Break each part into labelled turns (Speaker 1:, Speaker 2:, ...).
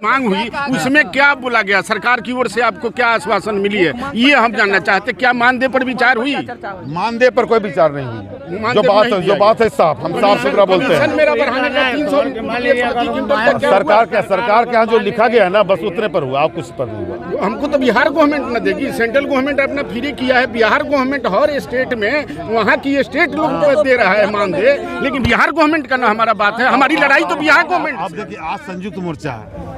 Speaker 1: मांग हुई उसमें क्या बोला गया, सरकार की ओर से आपको क्या आश्वासन मिली है, ये हम जानना चाहते। क्या मानदेय पर विचार हुई?
Speaker 2: मानदेय पर कोई विचार नहीं हुई। जो बात है साफ, हम साफ सुथरा बोलते हैं। सरकार के यहाँ जो लिखा गया है ना, बस उतने पर हुआ, आप कुछ पर नहीं हुआ।
Speaker 1: हमको तो बिहार गवर्नमेंट न देगी, सेंट्रल गवर्नमेंट अपना फ्री किया है। बिहार गवर्नमेंट हर स्टेट में वहाँ की स्टेट लोग को दे रहा है मानदेय, लेकिन बिहार गवर्नमेंट का ना हमारा बात है। हमारी लड़ाई तो बिहार गवर्नमेंट।
Speaker 2: आप देखिए, आज संयुक्त मोर्चा है,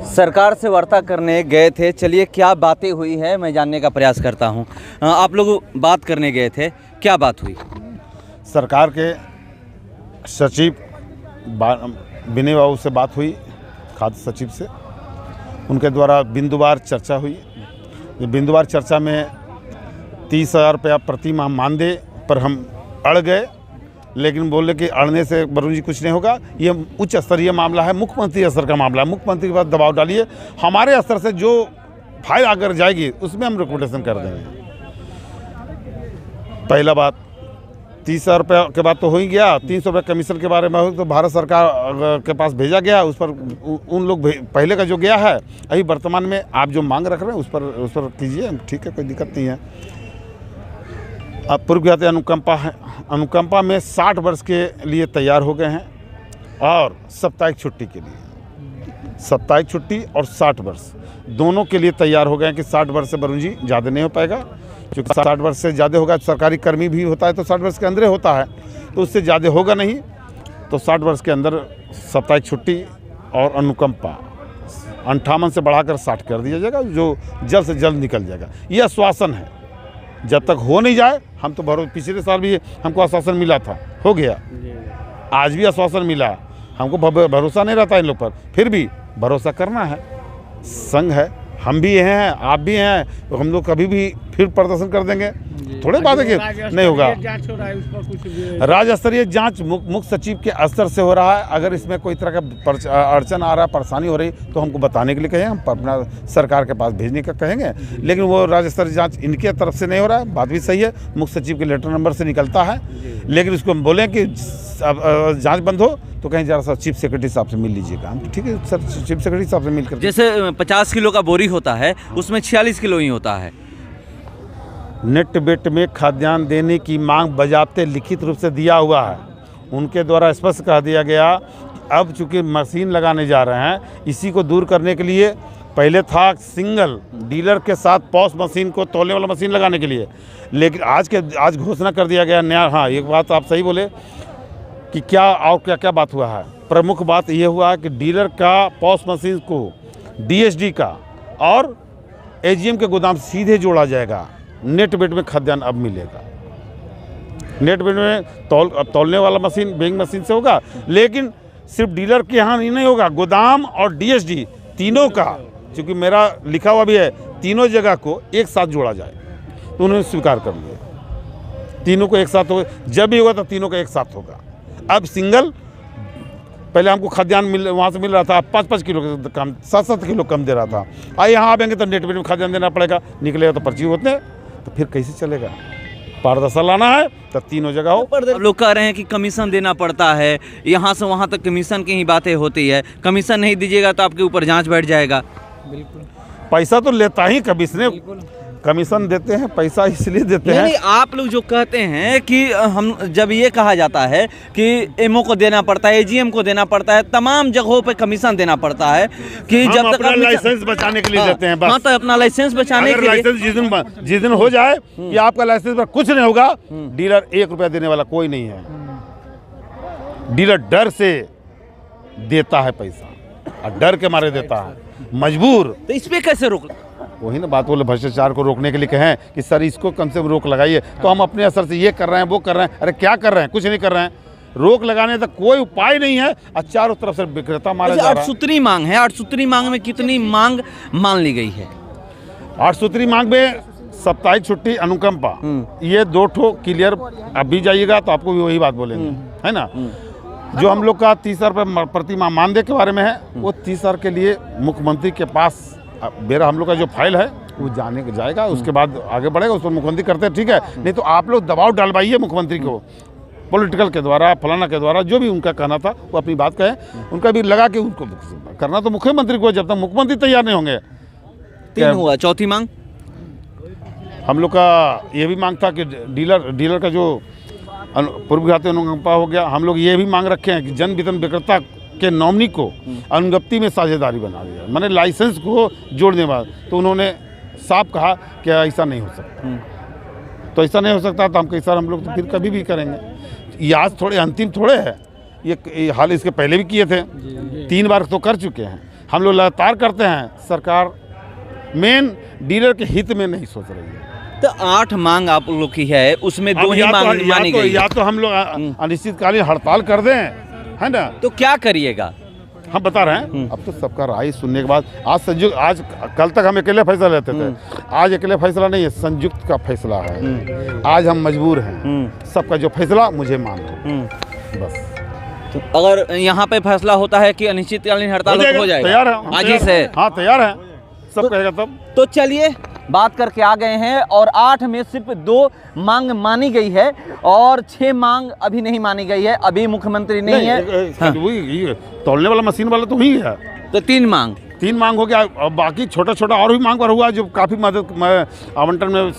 Speaker 3: सरकार से वार्ता करने गए थे। चलिए क्या बातें हुई है मैं जानने का प्रयास करता हूं। आप लोग बात करने गए थे, क्या बात हुई?
Speaker 2: सरकार के सचिव विनय बाबू से बात हुई, खाद्य सचिव से। उनके द्वारा बिंदुवार चर्चा हुई। बिंदुवार चर्चा में 30,000 रुपया प्रति माह मानदेय पर हम अड़ गए, लेकिन बोले कि अड़ने से वरुण जी कुछ नहीं होगा। ये उच्च स्तरीय मामला है, मुख्यमंत्री स्तर का मामला है। मुख्यमंत्री के पास दबाव डालिए, हमारे स्तर से जो फाइल अगर जाएगी उसमें हम रिकमेंडेशन कर देंगे। पहला बात, 30,000 रुपये के बाद तो हो ही गया। 300 रुपये कमीशन के बारे में हो तो भारत सरकार के पास भेजा गया, उस पर उन लोग पहले का जो गया है, अभी वर्तमान में आप जो मांग रख रहे हैं उस पर कीजिए, ठीक है, कोई दिक्कत नहीं है। अब पूर्व ज्ञाति अनुकंपा है, अनुकंपा में 60 वर्ष के लिए तैयार हो गए हैं और साप्ताहिक छुट्टी के लिए, साप्ताहिक छुट्टी और 60 वर्ष दोनों के लिए तैयार हो गए हैं कि 60 वर्ष से वरुण जी ज़्यादा नहीं हो पाएगा, क्योंकि 60 वर्ष से ज़्यादा होगा, सरकारी कर्मी भी होता है तो 60 वर्ष के अंदर होता है, तो उससे ज़्यादा होगा नहीं। तो 60 वर्ष के अंदर साप्ताहिक छुट्टी और अनुकंपा 58 से बढ़ाकर 60 कर दिया जाएगा, जो जल्द से जल्द निकल जाएगा। ये आश्वासन है, जब तक हो नहीं जाए हम तो पिछले साल भी हमको आश्वासन मिला था, हो गया, आज भी आश्वासन मिला। हमको भरोसा नहीं रहता इन लोग पर, फिर भी भरोसा करना है। संघ है, हम भी हैं, आप भी हैं, तो हम लोग कभी भी फिर प्रदर्शन कर देंगे। थोड़े बात है कि नहीं होगा। राज्य स्तरीय जांच मुख्य सचिव के स्तर से हो रहा है। अगर इसमें कोई तरह का अड़चन आ रहा है, परेशानी हो रही, तो हमको बताने के लिए कहें, हम अपना सरकार के पास भेजने का कहेंगे। लेकिन वो राज्य स्तरीय जांच इनके तरफ से नहीं हो रहा है, बात भी सही है, मुख्य सचिव के लेटर नंबर से निकलता है। लेकिन उसको हम बोलें कि जांच बंद हो तो कहीं जरा सा चीफ सेक्रेटरी साहब से मिल लीजिएगा। हम ठीक है सर, चीफ सेक्रेटरी साहब से मिलकर।
Speaker 3: जैसे 50 किलो का बोरी होता है, उसमें 46 किलो ही होता है।
Speaker 2: नेट बेट में खाद्यान्न देने की मांग बजाते लिखित रूप से दिया हुआ है। उनके द्वारा स्पष्ट कह दिया गया, अब चूंकि मशीन लगाने जा रहे हैं, इसी को दूर करने के लिए पहले था सिंगल डीलर के साथ पॉस मशीन को तोलने वाला मशीन लगाने के लिए, लेकिन आज घोषणा कर दिया गया नया। हाँ, एक बात आप सही बोले कि क्या बात हुआ है। प्रमुख बात यह हुआ है कि डीलर का पॉस मशीन को DSD का और AGM के गोदाम सीधे जोड़ा जाएगा। नेट बेट में खाद्यान्न अब मिलेगा। नेट बेट में तौलने वाला मशीन बेइंग मशीन से होगा, लेकिन सिर्फ डीलर के यहाँ नहीं होगा, गोदाम और DSD तीनों का, क्योंकि मेरा लिखा हुआ भी है तीनों जगह को एक साथ जोड़ा जाए, तो उन्होंने स्वीकार कर लिया। तीनों को एक साथ होगा, जब भी होगा तो तीनों का एक साथ होगा। अब सिंगल, पहले हमको खाद्यान्न वहाँ से मिल रहा था 5-5 किलो कम, 7-7 किलो कम दे रहा था। यहाँ आएंगे तो नेट बेट में खाद्यान्न देना पड़ेगा, निकलेगा तो पर्ची होते हैं, तो फिर कैसे चलेगा? पारदर्शिता लाना है तो तीनों जगह हो।
Speaker 3: लोग कह रहे हैं कि कमीशन देना पड़ता है, यहाँ से वहाँ तक कमीशन की ही बातें होती है। कमीशन नहीं दीजिएगा तो आपके ऊपर जांच बैठ जाएगा।
Speaker 2: बिल्कुल, पैसा तो लेता ही कमीशन, कमीशन देते हैं, पैसा इसलिए देते हैं।
Speaker 3: नहीं, आप लोग जो कहते हैं कि हम, जब ये कहा जाता है कि MO को देना पड़ता है, AGM को देना पड़ता है, तमाम जगहों पे कमीशन देना पड़ता है कि जब तक
Speaker 2: लाइसेंस बचाने के लिए देते हैं बस।
Speaker 3: हाँ, तो अपना लाइसेंस बचाने के लिए।
Speaker 2: लाइसेंस जिस दिन हो जाए कि आपका लाइसेंस पर कुछ नहीं होगा, डीलर 1 रुपया देने वाला कोई नहीं है। डीलर डर से देता है पैसा, और डर के मारे देता है, मजबूर।
Speaker 3: तो इस पे कैसे रोक?
Speaker 2: वही ना बात बोले, भ्रष्टाचार को रोकने के लिए कहें कि सर इसको कम से कम रोक लगाइए, तो हम अपने असर से ये कर रहे हैं, वो कर रहे हैं। अरे क्या कर रहे हैं? कुछ नहीं कर रहे हैं। रोक लगाने तक कोई उपाय नहीं है, और चारों तरफ से विक्रेता मारा जा रहा है।
Speaker 3: 8 सूत्री मांग है, 8 सूत्री मांग में कितनी मांग मान ली गई है?
Speaker 2: 8 सूत्री मांग में साप्ताहिक छुट्टी, अनुकंपा, ये 2 ठो क्लियर। अब भी जाइएगा तो आपको भी वही बात बोलेंगे, है ना। जो हम लोग का 30,000 रुपये प्रति माह मानदेय के बारे में है, वो 30,000 के लिए मुख्यमंत्री के पास मेरा हम लोग का जो फाइल है वो जाएगा, उसके बाद आगे बढ़ेगा, उस पर मुख्यमंत्री करते हैं, ठीक है। नहीं तो आप लोग दबाव डलवाइए मुख्यमंत्री को, पॉलिटिकल के द्वारा, फलाना के द्वारा, जो भी उनका कहना था वो अपनी बात कहें। उनका भी लगा कि उनको करना तो मुख्यमंत्री को, जब तक मुख्यमंत्री तैयार नहीं होंगे।
Speaker 3: 3 हुआ, चौथी मांग
Speaker 2: हम लोग का ये भी मांग था कि डीलर का जो पूर्व घाती अनुकंपा हो गया। हम लोग ये भी मांग रखे हैं कि जन वितरण विक्रेता के नॉमिनी को अनुज्ञप्ति में साझेदारी बना दिया, मैंने लाइसेंस को जोड़ने के बाद। तो उन्होंने साफ कहा कि ऐसा नहीं हो सकता। तो ऐसा नहीं हो सकता तो हम कई साल हम लोग तो फिर कभी भी करेंगे। ये आज थोड़े अंतिम थोड़े है, ये हाल इसके पहले भी किए थे, 3 बार तो कर चुके हैं। हम लोग लगातार करते हैं, सरकार मेन डीलर के हित में नहीं सोच रही है।
Speaker 3: तो 8 मांग आप लोग की है, उसमें 2 ही मांग मानी गई।
Speaker 2: या तो हम लोग अनिश्चितकालीन हड़ताल कर दें, है ना।
Speaker 3: तो क्या करिएगा?
Speaker 2: हम बता रहे हैं, अब तो सबका राय सुनने के बाद आज कल तक हम अकेले फैसला लेते थे, आज अकेले फैसला नहीं है, संयुक्त का फैसला है। आज हम मजबूर हैं, सबका जो फैसला मुझे मान लो बस।
Speaker 3: तो अगर यहाँ पे फैसला होता है कि अनिश्चितकालीन हड़ताल हो जाएगा,
Speaker 2: तैयार है
Speaker 3: आज ही से?
Speaker 2: हाँ तैयार है, सब कहेगा तब।
Speaker 3: तो चलिए बात करके आ गए हैं, और 8 में सिर्फ 2 मांग मानी गई है और 6 मांग अभी नहीं मानी गई है। अभी मुख्यमंत्री नहीं है।
Speaker 2: हाँ। वही तोलने वाला मशीन वाला तो वही है।
Speaker 3: तो 3 मांग
Speaker 2: हो गया, और बाकी छोटा छोटा और भी मांग पर हुआ जो काफ़ी मदद आवंटन में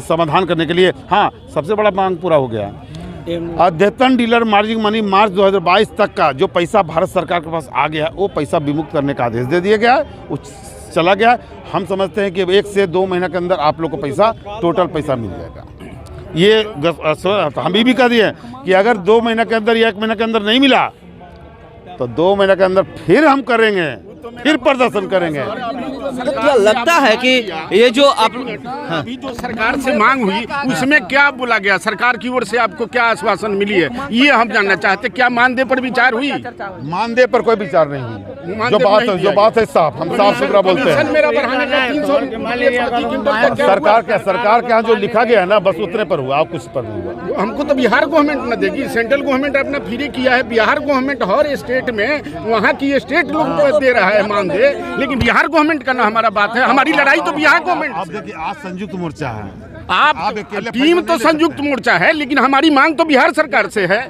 Speaker 2: समाधान करने के लिए। हाँ, सबसे बड़ा मांग पूरा हो गया। अद्यतन डीलर मार्जिन मनी मार्च 2022 तक का जो पैसा भारत सरकार के पास आ गया, वो पैसा विमुक्त करने का आदेश दे दिया गया है, चला गया। हम समझते हैं कि 1 से 2 महीने के अंदर आप लोग को पैसा, टोटल पैसा मिल जाएगा। ये हम भी कह दिए कि अगर 2 महीने के अंदर या 1 महीने के अंदर नहीं मिला तो 2 महीने के अंदर फिर हम करेंगे, फिर प्रदर्शन करेंगे।
Speaker 3: तो क्या लगता है कि ये जो आप
Speaker 1: अभी जो सरकार से मांग हुई उसमें क्या बोला गया, सरकार की ओर से आपको क्या आश्वासन मिली है, ये हम जानना चाहते। क्या मानदेय पर विचार हुई?
Speaker 2: मानदेय पर कोई विचार नहीं हुई। जो बात है साफ, हम साफ सुथरा बोलते हैं। सरकार के यहाँ जो लिखा गया है ना, बस उतने पर हुआ, कुछ पर नहीं हुआ।
Speaker 1: हमको तो बिहार गवर्नमेंट न देगी, सेंट्रल गवर्नमेंट अपना फ्री किया है। बिहार गवर्नमेंट हर स्टेट में, वहाँ की स्टेट लोग दे रहा है मानदेय, लेकिन बिहार गवर्नमेंट का ना हमारा बात है। हमारी लड़ाई तो बिहार गवर्नमेंट।
Speaker 2: आप देखिए, आज संयुक्त मोर्चा है,
Speaker 1: आप टीम तो संयुक्त मोर्चा है, लेकिन हमारी मांग तो बिहार सरकार से है।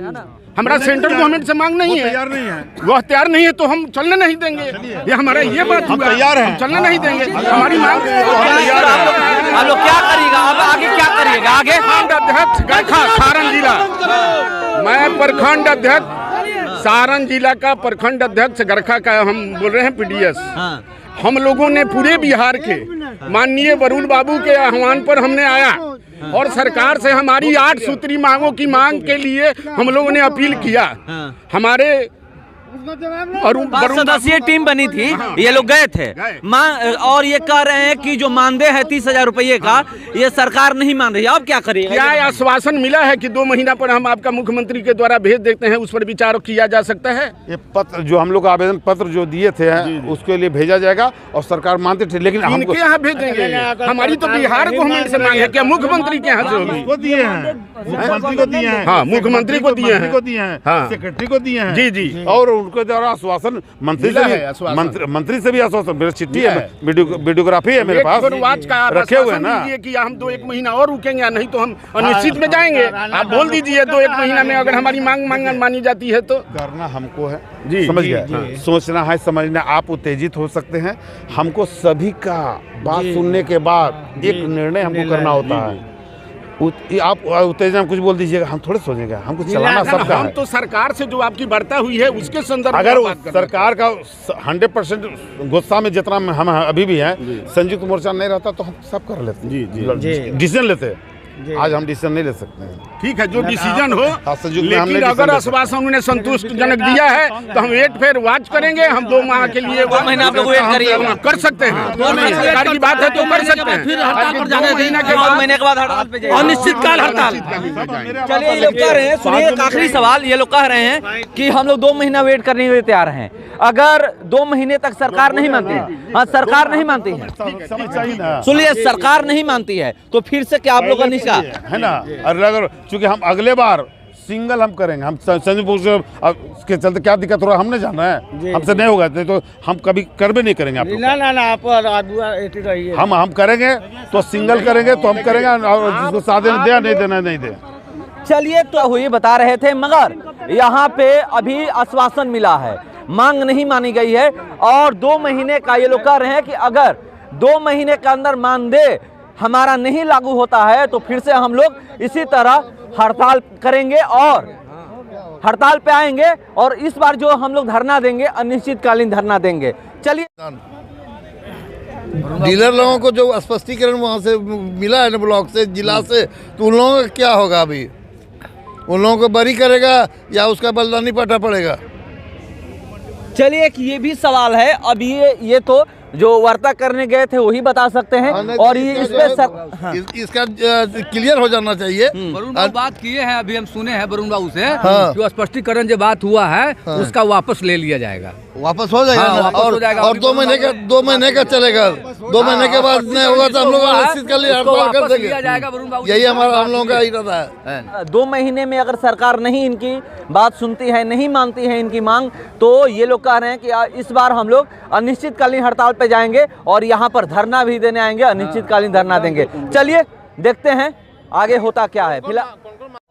Speaker 1: हमारा सेंट्रल गवर्नमेंट से मांग नहीं है।
Speaker 2: तैयार नहीं है,
Speaker 1: वह तैयार नहीं है तो हम चलने नहीं देंगे। ये हमारा ये बात हुआ,
Speaker 2: तैयार है,
Speaker 1: चलने नहीं देंगे। हमारी मांग
Speaker 3: आप लोग क्या करिएगा? अब आगे क्या करिएगा? आगे
Speaker 1: प्रखंड अध्यक्ष गरखा सारण जिला, मैं प्रखंड अध्यक्ष सारण जिला का प्रखंड अध्यक्ष गरखा का हम बोल रहे हैं, पीडीएस। हम लोगों ने पूरे बिहार के माननीय वरुण बाबू के आह्वान पर हमने आया और सरकार से हमारी 8 सूत्री मांगों की मांग के लिए हम लोगों ने अपील किया। हमारे
Speaker 3: सदस्यीय टीम बनी थी, ये लोग गए थे और ये कह रहे हैं कि जो मानदेय है 30,000 रुपये का, ये सरकार नहीं मान रही। अब क्या करिएगा?
Speaker 1: क्या आश्वासन मिला है कि 2 महीना पर हम आपका मुख्यमंत्री के द्वारा भेज देते हैं, उस पर विचार किया जा सकता है?
Speaker 2: ये पत्र जो हम लोग आवेदन पत्र जो दिए थे उसके लिए भेजा जाएगा और सरकार मानते थे, लेकिन
Speaker 1: इनके यहाँ भेजेंगे। हमारी तो बिहार गवर्नमेंट से मांग है, क्या मुख्यमंत्री के यहाँ से होगी?
Speaker 2: दिए हैं, मुख्यमंत्री को दिए हैं।
Speaker 1: हाँ, मुख्यमंत्री को दिए हैं,
Speaker 2: सेक्रेटरी को दिए हैं।
Speaker 1: जी जी।
Speaker 2: और उनके द्वारा आश्वासन मंत्री से भी आश्वासन, मेरी चिट्ठी है, वीडियोग्राफी है मेरे पास, रखे हुए हैं ना
Speaker 1: कि हम 2-1 महीना और रुकेंगे, नहीं तो हम अनिश्चित में जाएंगे। आप बोल दीजिए 2-1 महीना में अगर हमारी मांग मानी जाती है तो।
Speaker 2: करना हमको है
Speaker 1: जी,
Speaker 2: समझ गए, सोचना है, समझना। आप उत्तेजित हो सकते हैं, हमको सभी का बात सुनने के बाद एक निर्णय हमको करना होता है। आप उत्तेजना कुछ बोल दीजिएगा, हम थोड़े सोचेंगे, हमको चलाना सबका
Speaker 1: हम
Speaker 2: है।
Speaker 1: तो सरकार से जो आपकी वार्ता हुई है उसके संदर्भ में
Speaker 2: अगर
Speaker 1: बात
Speaker 2: सरकार का 100% गुस्सा में जितना हम अभी भी हैं, संयुक्त मोर्चा नहीं रहता तो हम सब कर लेते, डिसीजन लेते। आज हम डिसीजन नहीं ले सकते हैं।
Speaker 1: ठीक है, जो डिसीजन हो,
Speaker 2: लेकिन
Speaker 1: अगर आश्वासन उन्होंने संतुष्टजनक दिया है तो हम वेट फिर वॉच करेंगे। हम 2 माह के लिए
Speaker 3: 2 महीना आप लोग वेट करिए,
Speaker 1: कर सकते हैं। सरकार की बात है तो कर सकते हैं।
Speaker 3: फिर हड़ताल पर जाने देना के 2 महीने के बाद हड़ताल पे जाएंगे, अनिश्चितकाल हड़ताल। चलिए, ये लोग कह रहे हैं, सुनिए एक आखिरी सवाल, ये लोग कह रहे हैं कि हम लोग 2 महीना वेट करने के लिए तैयार हैं। अगर 2 महीने तक सरकार नहीं मानती है, हाँ सरकार नहीं मानती है, सुनिए सरकार नहीं मानती है तो फिर से क्या आप लोग का
Speaker 2: है ना। अगर चूंकि हम अगले बार सिंगल हम करेंगे, हम संयुक्त के चलते क्या दिक्कत हो रहा है हमने जाना है, हमसे नहीं होगा तो हम कभी कर भी नहीं करेंगे। आप हम करेंगे तो सिंगल करेंगे तो हम करेंगे, और जिसको साधन दे नहीं देना नहीं दे।
Speaker 3: चलिए, तो हुई बता रहे थे, मगर यहाँ पे अभी आश्वासन मिला है, मांग नहीं मानी गई है और 2 महीने का ये लोग कह रहे हैं कि अगर 2 महीने के अंदर मानदेय हमारा नहीं लागू होता है तो फिर से हम लोग इसी तरह हड़ताल करेंगे और हड़ताल पे आएंगे और इस बार जो हम लोग धरना देंगे अनिश्चितकालीन धरना देंगे। चलिए,
Speaker 4: डीलर लोगों को जो स्पष्टीकरण वहाँ से मिला है ना ब्लॉक से, जिला से, तो उन लोगों का क्या होगा? अभी उन लोगों को बरी करेगा या उसका बलिदानी पाटा पड़ेगा?
Speaker 3: चलिए, एक ये भी सवाल है। अब ये तो जो वार्ता करने गए थे वही बता सकते हैं और ये इस पे
Speaker 4: इसका क्लियर हो जाना चाहिए।
Speaker 5: वरुण बाबू बात किए हैं, अभी हम सुने हैं वरुण बाबू से, जो स्पष्टीकरण जो बात हुआ है उसका वापस ले लिया जाएगा,
Speaker 4: वापस हो जाएगा ना?
Speaker 5: वापस हो जाएगा।
Speaker 4: और 2 महीने का चलेगा। 2 महीने के बाद नहीं होगा तो हम लोग अनिश्चितकालीन हड़ताल कर देंगे। यही हमारा हम लोगों का इरादा है।
Speaker 3: 2 महीने में अगर सरकार नहीं इनकी बात सुनती है, नहीं मानती है इनकी मांग, तो ये लोग कह रहे हैं कि इस बार हम लोग अनिश्चितकालीन हड़ताल पे जाएंगे और यहाँ पर धरना भी देने आएंगे, अनिश्चितकालीन धरना देंगे। चलिए देखते हैं आगे होता क्या है। फिलहाल